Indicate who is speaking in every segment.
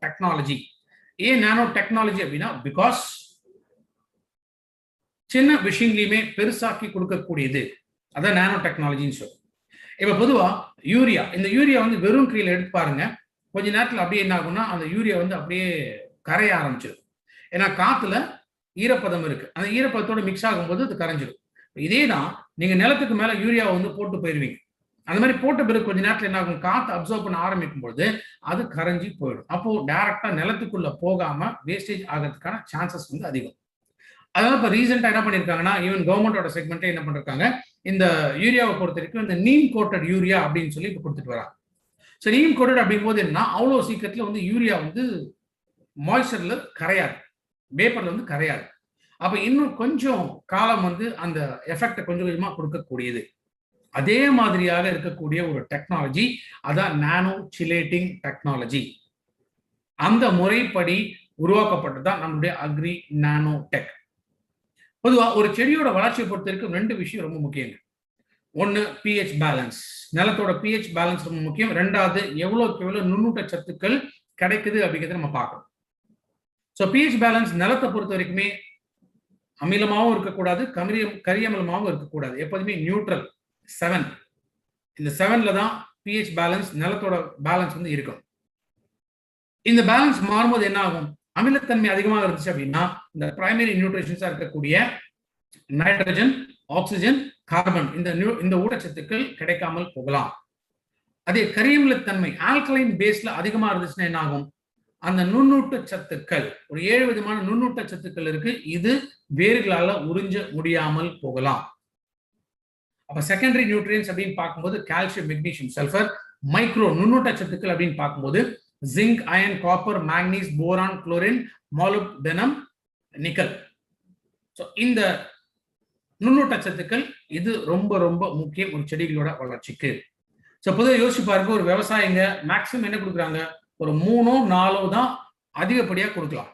Speaker 1: Technology. ஏன் nano technology அப்படின்னா, because சின்ன விஷயங்களையுமே பெருசாக்கி கொடுக்கக்கூடியது, அதான் நானோ டெக்னாலஜின்னு சொல்லுவோம். இப்ப பொதுவா யூரியா, இந்த யூரியா வந்து வெறும் கையில் எடுத்து பாருங்க, கொஞ்ச நேரத்தில் அப்படியே என்ன ஆகும்னா அந்த யூரியா வந்து அப்படியே கரைய ஆரம்பிச்சிடும். ஏன்னா காத்துல ஈரப்பதம் இருக்கு, அந்த ஈரப்பதத்தோட மிக்ஸ் ஆகும்போது அது கரைஞ்சிடும். இதே தான் நீங்க நிலத்துக்கு மேல யூரியாவை வந்து போட்டு போயிருவீங்க. அந்த மாதிரி போட்ட பிறகு கொஞ்ச நேரத்தில் என்ன ஆகும், காத்து அப்சர்வ் பண்ண ஆரம்பிக்கும் பொழுது அது கரைஞ்சி போயிடும். அப்போ டைரக்டா நிலத்துக்குள்ள போகாம வேஸ்டேஜ் ஆகிறதுக்கான சான்சஸ் வந்து அதிகம். அதனால இப்போ ரீசெண்டாக என்ன பண்ணியிருக்காங்கன்னா, ஈவன் கவர்மெண்டோட செக்மெண்ட்டே என்ன பண்ணிருக்காங்க, இந்த யூரியாவை பொறுத்த வரைக்கும் இந்த நீம் கோட்டட் யூரியா அப்படின்னு சொல்லி இப்போ கொடுத்துட்டு வராங்க. ஸோ நீம் கோட்டட் அப்படிங்கும்போது என்ன, அவ்வளோ சீக்கிரத்தில் வந்து யூரியா வந்து மாய்ஸ்சரில் கரையாது, பேப்பர்ல வந்து கரையாது. அப்போ இன்னும் கொஞ்சம் காலம் வந்து அந்த எஃபெக்டை கொஞ்சம் கொஞ்சமாக கொடுக்கக்கூடியது. அதே மாதிரியாக இருக்கக்கூடிய ஒரு டெக்னாலஜி அதான் நானோ சிலேட்டிங் டெக்னாலஜி. அந்த முறைப்படி உருவாக்கப்பட்டதுதான் நம்மளுடைய அக்ரி நானோ டெக். பொதுவாக ஒரு செடியோட வளர்ச்சியை பொறுத்த வரைக்கும் ரெண்டு விஷயம் ரொம்ப முக்கியங்க. ஒன்று பிஹெச் பேலன்ஸ், நிலத்தோட பிஹெச் பேலன்ஸ் ரொம்ப முக்கியம். ரெண்டாவது எவ்வளோக்கு எவ்வளோ நுண்ணூட்ட சத்துக்கள் கிடைக்குது அப்படிங்கிறத நம்ம பார்க்கணும். ஸோ பிஹெச் பேலன்ஸ் நிலத்தை பொறுத்த வரைக்குமே அமிலமாகவும் இருக்கக்கூடாது, கரியமிலமாகவும் இருக்கக்கூடாது, எப்போதுமே நியூட்ரல் 7. இந்த 7ல தான் பிஹெச் பேலன்ஸ், நிலத்தோட பேலன்ஸ் வந்து இருக்கும். இந்த பேலன்ஸ் மாறும்போது என்ன ஆகும், அமிலத்தன்மை அதிகமாக இருந்துச்சு அப்படின்னா இந்த பிரைமரி நியூட்ரிஷன்ஸா இருக்கக்கூடிய நைட்ரஜன், ஆக்சிஜன், கார்பன் இந்த ஊட்டச்சத்துக்கள் கிடைக்காமல் போகலாம். அதே கரியமிலத்தன்மை ஆல்கலைன் பேஸ்ல அதிகமா இருந்துச்சுன்னா என்ன ஆகும், அந்த நுண்ணூட்ட சத்துக்கள், ஒரு 7 விதமான நுண்ணூட்ட சத்துக்கள் இருக்கு, இது வேர்களால உறிஞ்ச முடியாமல் போகலாம். அப்ப செகண்டரி நியூட்ரியன்ஸ் அப்படின்னு பார்க்கும்போது கால்சியம், மெக்னீசியம், சல்ஃபர். மைக்ரோ நுண்ணூட்ட சத்துக்கள் அப்படின்னு பார்க்கும்போது zinc, iron, copper, மேக்னீஸ், boron, chlorine, molybdenum, nickel. இந்த நுண்ணூட்ட சத்துக்கள் இது ரொம்ப ரொம்ப முக்கியம் ஒரு செடிகளோட வளர்ச்சிக்கு. பொதுவாக யோசிச்சு பாருங்க, ஒரு விவசாயிங்க மேக்சிமம் என்ன கொடுக்குறாங்க, ஒரு 3-4 தான் அதிகப்படியா கொடுக்கலாம்.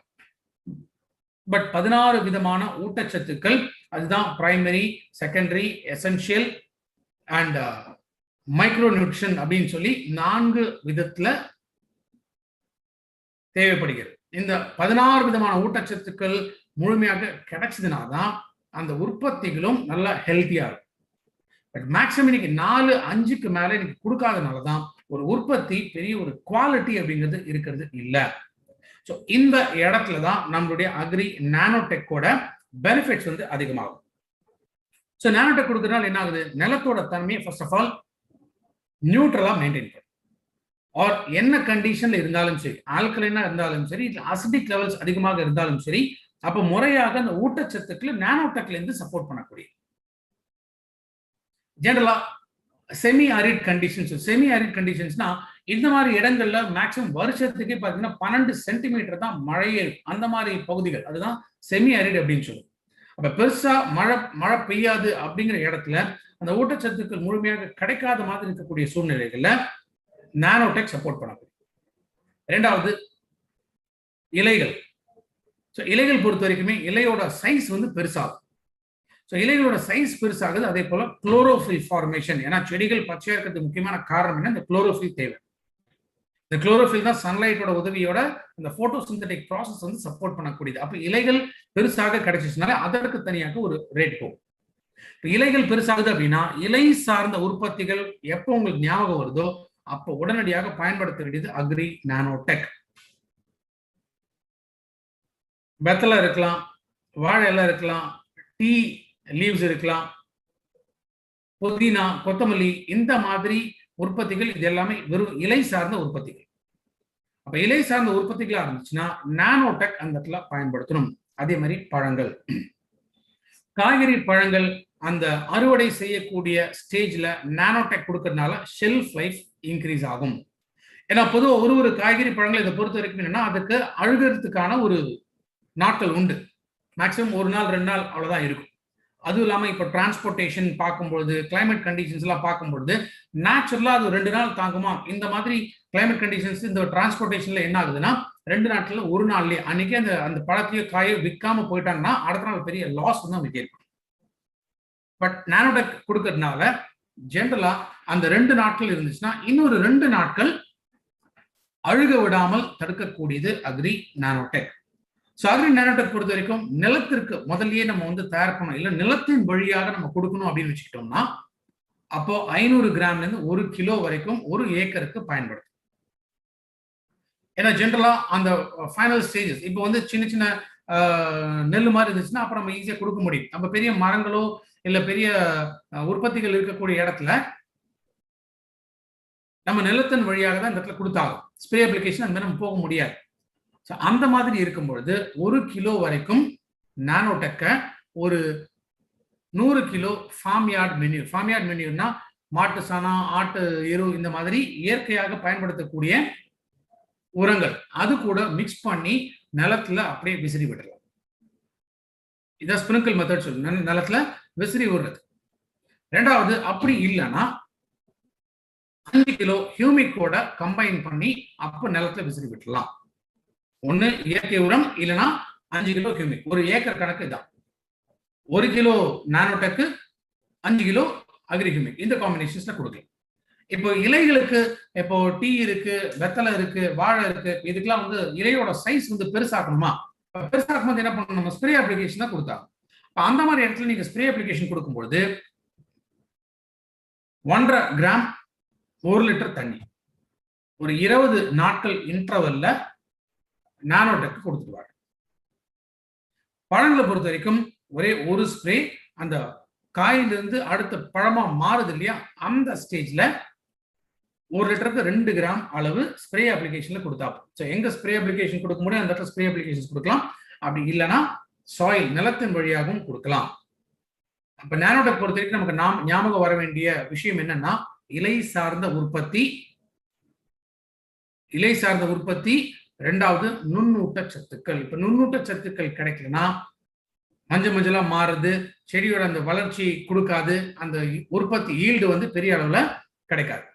Speaker 1: பட் 16 விதமான ஊட்டச்சத்துக்கள், அதுதான் primary, secondary, essential and micro nutrition அப்படின்னு சொல்லி 4 விதத்துல தேவைப்படுகிறது. இந்த 16 விதமான ஊட்டச்சத்துக்கள் முழுமையாக கிடைச்சதுனா தான் அந்த உற்பத்திகளும் நல்லா ஹெல்த்தியா இருக்கும். பட் மேக்ஸிமம் இன்னைக்கு 4-5க்கு மேல இன்னைக்கு கொடுக்காதனாலதான் ஒரு உற்பத்தி பெரிய ஒரு குவாலிட்டி அப்படிங்கிறது இருக்கிறது இல்லை. ஸோ இந்த இடத்துல தான் நம்மளுடைய அக்ரி நானோடெக்கோட பெனிஃபிட்ஸ் வந்து அதிகமாகும். ஸோ நானோடெக் கொடுக்கறதுனால என்ன ஆகுது, நிலத்தோட தன்மையை ஃபர்ஸ்ட் ஆஃப் ஆல் நியூட்ரலா மெயின்டைன் பண்ணும். ஆர் என்ன கண்டிஷன்ல இருந்தாலும் சரி, ஆல்கலைனா இருந்தாலும் சரி, அசிடிக் லெவல்ஸ் அதிகமாக இருந்தாலும் சரி, அப்ப முறையாக அந்த ஊட்டச்சத்துக்களை நானோடெக்ல இருந்து சப்போர்ட் பண்ணக்கூடிய ஜெனரலா semi arid conditions. Semi arid கண்டிஷன்ஸ்னா இந்த மாதிரி இடங்கள்ல மேக்சிமம் வருஷத்துக்கே பார்த்தீங்கன்னா 12 சென்டிமீட்டர் தான் மழையே இருக்கும். அந்த மாதிரி பகுதிகள் அதுதான் செமி அரிட் அப்படின்னு சொல்லுவோம். அப்ப பெருசா மழை பெய்யாது அப்படிங்கிற இடத்துல அந்த ஊட்டச்சத்துக்கள் முழுமையாக கிடைக்காத மாதிரி இருக்கக்கூடிய சூழ்நிலைகள்ல நானோடெக் சப்போர்ட் பண்ணக்கூடிய. ரெண்டாவது இலைகள். இலைகள் பொறுத்த வரைக்குமே இலையோட சைஸ் வந்து பெருசாகும். இலைகளோட சைஸ் பெருசாகுது. அதே போல குளோரோஃபில் ஃபார்மேஷன், ஏன்னா செடிகள் பச்சையா இருக்கிறதுக்கு முக்கியமான காரணம் என்ன, இந்த குளோரோஃபில் தேவை. இந்த குளோரோஃபில் தான் சன்லைட்டோட உதவியோட இந்த போட்டோசிந்தட்டிக் ப்ராசஸ் வந்து சப்போர்ட் பண்ணக்கூடியது. அப்ப இலைகள் பெருசாக கிடைச்சிச்சுனால அதற்கு தனியாக ஒரு ரேட் போகும். இலைகள் பெருசாகுது அப்படின்னா இலை சார்ந்த உற்பத்திகள் எப்போ உங்களுக்கு ஞாபகம் வருதோ அப்போ உடனடியாக பயன்படுத்த வேண்டியது அக்ரி நானோடெக். வெத்தலை இருக்கலாம், வாழை இலை இருக்கலாம், டீ லீவ்ஸ் இருக்கலாம், புதினா, கொத்தமல்லி, இந்த மாதிரி உற்பத்திகள் இது எல்லாமே வெறும் இலை சார்ந்த உற்பத்திகள். அப்ப இலை சார்ந்த உற்பத்திகளா இருந்துச்சுன்னா நானோடெக் அந்த இடத்துல பயன்படுத்தணும். அதே மாதிரி பழங்கள், காய்கறி, பழங்கள் அந்த அறுவடை செய்யக்கூடிய ஸ்டேஜ்ல நானோடெக் கொடுக்கறதுனால ஷெல்ஃப் லைஃப் இன்க்ரீஸ் ஆகும். ஏன்னா பொதுவாக ஒரு காய்கறி பழங்கள் இதை பொறுத்த வரைக்கும் என்னன்னா அதுக்கு அழுகிறதுக்கான ஒரு நாட்கள் உண்டு. மேக்சிமம் 1 நாள் 2 நாள் அவ்வளவுதான் இருக்கும். அதுவும் இல்லாம இப்ப டிரான்ஸ்போர்டேஷன் பார்க்கும்பொழுது, கிளைமேட் கண்டிஷன்ஸ் எல்லாம் பார்க்கும்பொழுது நேச்சுரலா அது 2 நாள் தாங்குமா, இந்த மாதிரி கிளைமேட் கண்டிஷன்ஸ் இந்த டிரான்ஸ்போர்டேஷன்ல என்ன ஆகுதுன்னா 2 நாட்கள்ல 1 நாள்லயே அன்னைக்கே அந்த பழத்தையோ காயோ விற்காம போயிட்டாங்கன்னா அடுத்த நாள் பெரிய லாஸ் வந்து அவங்க ஏற்படும். பட் நானோடெக் கொடுக்கறதுனால ஜென்ரலா அந்த 2 நாட்கள் இருந்துச்சுன்னா இன்னொரு 2 நாட்கள் அழுக விடாமல் தடுக்கக்கூடியது agri nanotech. So agri nanotech பொறுத்த வரைக்கும் நிலத்திற்கு முதல்லயே நம்ம வந்து தயார் பண்ணணும், இல்லை நிலத்தின் வழியாக நம்ம கொடுக்கணும் அப்படின்னு வச்சுக்கிட்டோம்னா அப்போ 500 கிராம்ல இருந்து 1 கிலோ வரைக்கும் 1 ஏக்கருக்கு பயன்படுத்தும். ஏன்னா ஜென்ரலா அந்த ஃபைனல் ஸ்டேஜஸ் இப்போ வந்து சின்ன சின்ன நெல் மாதிரி இருந்துச்சுன்னா அப்புறம் நம்ம ஈஸியாக கொடுக்க முடியும். நம்ம பெரிய மரங்களோ இல்ல பெரிய உற்பத்திகள் இருக்கக்கூடிய இடத்துல நம்ம நிலத்தின் வழியாக தான் இந்த இடத்துல கொடுத்தாலும் ஸ்ப்ரே அப்ளிகேஷன் அந்த மாதிரி நம்ம போக முடியாது. அந்த மாதிரி இருக்கும் பொழுது 1 கிலோ வரைக்கும் நானோடெக்க ஒரு 100 கிலோ ஃபார்ம் யார்ட் மெனியூர்னா மாட்டு சாணம், ஆட்டு எரு, இந்த மாதிரி இயற்கையாக பயன்படுத்தக்கூடிய உரங்கள் அது கூட மிக்ஸ் பண்ணி நிலத்துல அப்படியே விசிறி விடலாம். இதான் ஸ்பிரிங்கிள் மெத்தட் சொல்லு, நிலத்துல விசிறி விடுறது. ரெண்டாவது அப்படி இல்லைன்னா 5 கிலோ ஹியூமிக்கோட கம்பைன் பண்ணி அப்ப நிலத்துல விசிறி விட்டுலாம். ஒண்ணு இயற்கை உரம், இல்லைன்னா 5 கிலோ ஹியூமிக். ஒரு ஏக்கர் கணக்கு தான். 1 kilo nanotech, 5 kilo agri humic, இந்த காம்பினேஷன்ஸ்ல கொடுக்கலாம். இப்போ இலைகளுக்கு இப்போ டீ இருக்கு, வெத்தலை இருக்கு, வாழை இருக்கு, இதுக்கெல்லாம் வந்து இலையோட சைஸ் வந்து பெருசாக்கணுமா? பெருசாக்கும் போது என்ன பண்ணணும், நம்ம ஸ்ப்ரே அப்ளிகேஷன் தான் கொடுத்தாங்க. அந்த மாதிரி இடத்துல நீங்க ஸ்ப்ரே அப்ளிகேஷன் கொடுக்கும்பொழுது 1.5 கிராம் 1 லிட்டர் தண்ணி ஒரு 20 நாட்கள் இன்டர்வல்ல நானோடெக் கொடுத்துருவாங்க. பழங்களை பொறுத்த வரைக்கும் ஒரே ஒரு ஸ்ப்ரே, அந்த காயிலிருந்து அடுத்த பழமா மாறுது இல்லையா, அந்த ஸ்டேஜ்ல 1 லிட்டருக்கு 2 கிராம் அளவு ஸ்ப்ரே அப்ளிகேஷன்ல கொடுத்தா. எங்க ஸ்ப்ரே அப்ளிகேஷன் கொடுக்க முடியும் அந்த இடத்துல ஸ்ப்ரே அப்ளிகேஷன் கொடுக்கலாம். அப்படி இல்லைன்னா சாயில் நிலத்தின் வழியாகவும் கொடுக்கலாம். அப்ப நானோடெக் பொறுத்த வரைக்கும் நமக்கு ஞாபகம் வர வேண்டிய விஷயம் என்னன்னா, இலை சார்ந்த உற்பத்தி, ரெண்டாவது நுண்ணூட்ட சத்துக்கள். இப்ப நுண்ணூட்ட சத்துக்கள் கிடைக்கலன்னா மஞ்சளா மாறுது, செடியோட அந்த வளர்ச்சி கொடுக்காது, அந்த உற்பத்தி ஈல்டு வந்து பெரிய அளவுல கிடைக்காது.